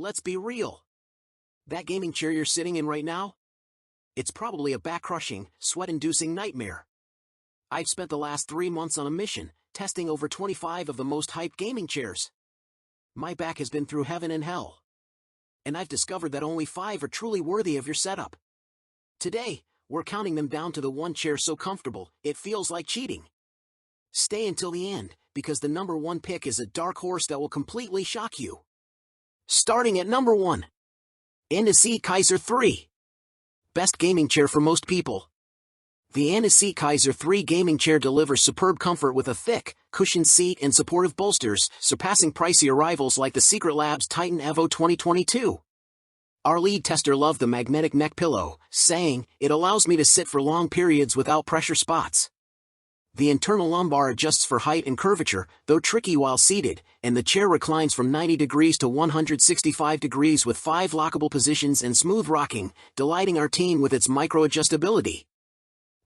Let's be real. That gaming chair you're sitting in right now? It's probably a back-crushing, sweat-inducing nightmare. I've spent the last 3 months on a mission, testing over 25 of the most hyped gaming chairs. My back has been through heaven and hell. And I've discovered that only 5 are truly worthy of your setup. Today, we're counting them down to the one chair so comfortable, it feels like cheating. Stay until the end, because the number 1 pick is a dark horse that will completely shock you. Starting at number 1. AndaSeat Kaiser 3. Best gaming chair for most people. The AndaSeat Kaiser 3 gaming chair delivers superb comfort with a thick, cushioned seat and supportive bolsters, surpassing pricier rivals like the Secret Labs Titan Evo 2022. Our lead tester loved the magnetic neck pillow, saying, "It allows me to sit for long periods without pressure spots." The internal lumbar adjusts for height and curvature, though tricky while seated, and the chair reclines from 90 degrees to 165 degrees with 5 lockable positions and smooth rocking, delighting our team with its micro-adjustability.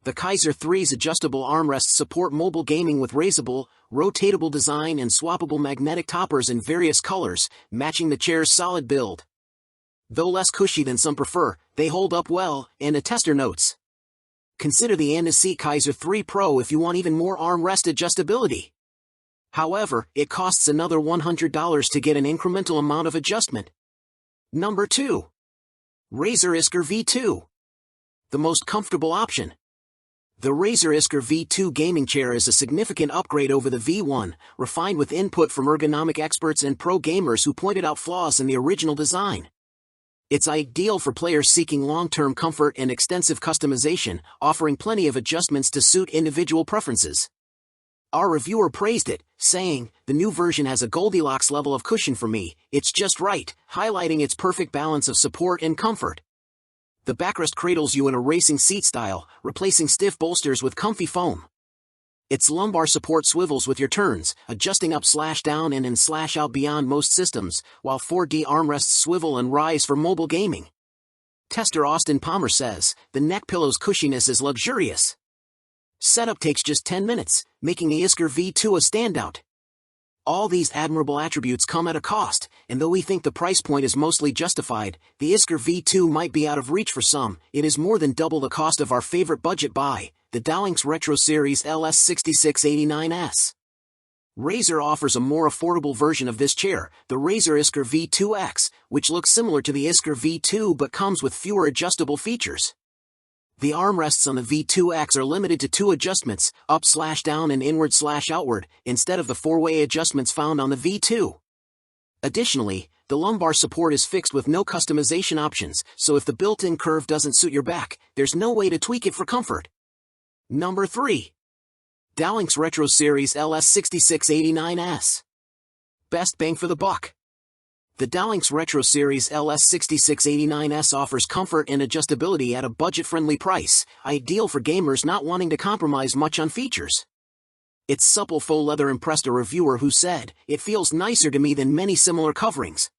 The Kaiser 3's adjustable armrests support mobile gaming with raisable, rotatable design and swappable magnetic toppers in various colors, matching the chair's solid build. Though less cushy than some prefer, they hold up well, and a tester notes. Consider the AndaSeat Kaiser 3 Pro if you want even more armrest adjustability. However, it costs another $100 to get an incremental amount of adjustment. Number 2. Razer Iskur V2. The most comfortable option. The Razer Iskur V2 gaming chair is a significant upgrade over the V1, refined with input from ergonomic experts and pro gamers who pointed out flaws in the original design. It's ideal for players seeking long-term comfort and extensive customization, offering plenty of adjustments to suit individual preferences. Our reviewer praised it, saying, "The new version has a Goldilocks level of cushion for me, it's just right," highlighting its perfect balance of support and comfort. The backrest cradles you in a racing seat style, replacing stiff bolsters with comfy foam. Its lumbar support swivels with your turns, adjusting up/down and in/out beyond most systems, while 4D armrests swivel and rise for mobile gaming. Tester Austin Palmer says, "The neck pillow's cushiness is luxurious." Setup takes just 10 minutes, making the Iskur V2 a standout. All these admirable attributes come at a cost, and though we think the price point is mostly justified, the Iskur V2 might be out of reach for some. It is more than double the cost of our favorite budget buy, the Dowinx Retro Series LS6689S. Razer offers a more affordable version of this chair, the Razer Iskur V2X, which looks similar to the Iskur V2 but comes with fewer adjustable features. The armrests on the V2X are limited to 2 adjustments, up/down and inward/outward, instead of the 4-way adjustments found on the V2. Additionally, the lumbar support is fixed with no customization options, so if the built-in curve doesn't suit your back, there's no way to tweak it for comfort. Number 3. Dowinx Retro Series LS6689S. Best bang for the buck. The Dowinx Retro Series LS6689S offers comfort and adjustability at a budget-friendly price, ideal for gamers not wanting to compromise much on features. Its supple faux leather impressed a reviewer who said, "It feels nicer to me than many similar coverings."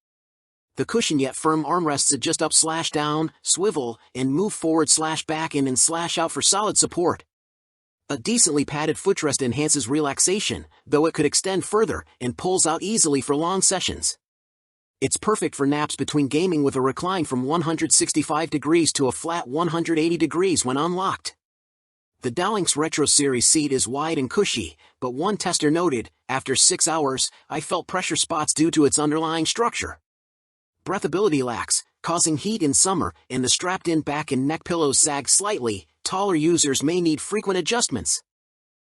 The cushion yet firm armrests adjust up/down, swivel, and move forward/back in and/out for solid support. A decently padded footrest enhances relaxation, though it could extend further, and pulls out easily for long sessions. It's perfect for naps between gaming with a recline from 165 degrees to a flat 180 degrees when unlocked. The Dowinx Retro Series seat is wide and cushy, but one tester noted, "After 6 hours, I felt pressure spots due to its underlying structure." Breathability lacks, causing heat in summer, and the strapped-in back and neck pillows sag slightly. Taller users may need frequent adjustments.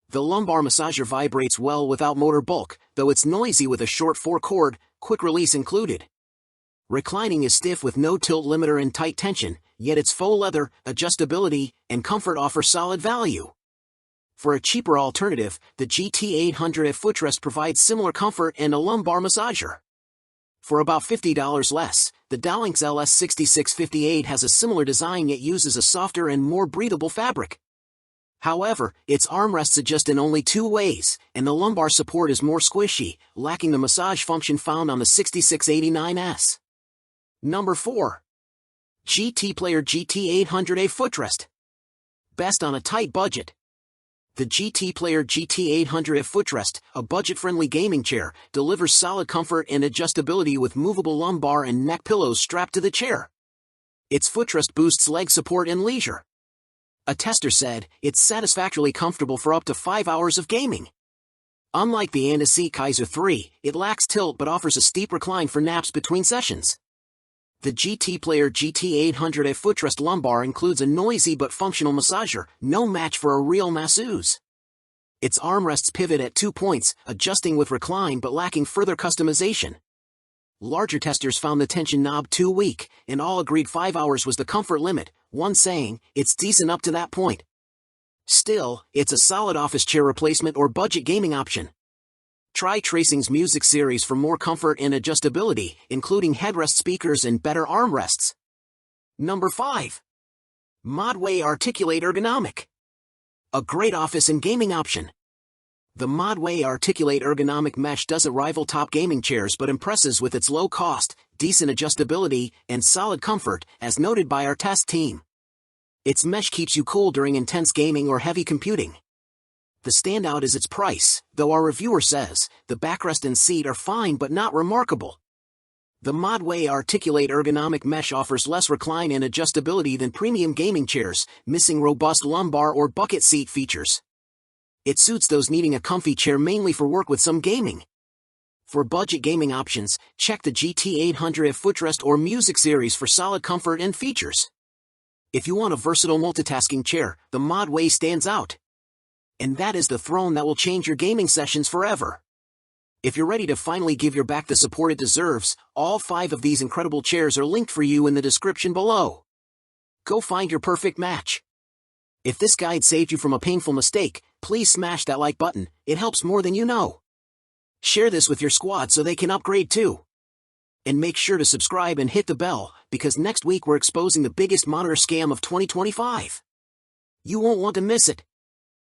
The lumbar massager vibrates well without motor bulk, though it's noisy with a short 4-cord, quick release included. Reclining is stiff with no tilt limiter and tight tension, yet its faux leather, adjustability, and comfort offer solid value. For a cheaper alternative, the GT800 Footrest provides similar comfort and a lumbar massager. For about $50 less, the Dowinx LS6658 has a similar design yet uses a softer and more breathable fabric. However, its armrests adjust in only 2 ways, and the lumbar support is more squishy, lacking the massage function found on the 6689S. Number 4. GTPlayer GT800A Footrest. Best on a tight budget. The GTPlayer GT800 Footrest, a budget-friendly gaming chair, delivers solid comfort and adjustability with movable lumbar and neck pillows strapped to the chair. Its footrest boosts leg support and leisure. A tester said, it's satisfactorily comfortable for up to 5 hours of gaming. Unlike the AndaSeat Kaiser 3, it lacks tilt but offers a steep recline for naps between sessions. The GTPlayer GT800 footrest lumbar includes a noisy but functional massager, no match for a real masseuse. Its armrests pivot at 2 points, adjusting with recline but lacking further customization. Larger testers found the tension knob too weak, and all agreed 5 hours was the comfort limit, one saying, it's decent up to that point. Still, it's a solid office chair replacement or budget gaming option. Try Tracing's music series for more comfort and adjustability, including headrest speakers and better armrests. Number 5. Modway Articulate Ergonomic. A great office and gaming option. The Modway Articulate Ergonomic Mesh doesn't rival top gaming chairs but impresses with its low cost, decent adjustability, and solid comfort, as noted by our test team. Its mesh keeps you cool during intense gaming or heavy computing. The standout is its price, though our reviewer says, the backrest and seat are fine but not remarkable. The Modway Articulate Ergonomic Mesh offers less recline and adjustability than premium gaming chairs, missing robust lumbar or bucket seat features. It suits those needing a comfy chair mainly for work with some gaming. For budget gaming options, check the GT800 Footrest or Music series for solid comfort and features. If you want a versatile multitasking chair, the Modway stands out. And that is the throne that will change your gaming sessions forever. If you're ready to finally give your back the support it deserves, all 5 of these incredible chairs are linked for you in the description below. Go find your perfect match. If this guide saved you from a painful mistake, please smash that like button, it helps more than you know. Share this with your squad so they can upgrade too. And make sure to subscribe and hit the bell, because next week we're exposing the biggest monitor scam of 2025. You won't want to miss it.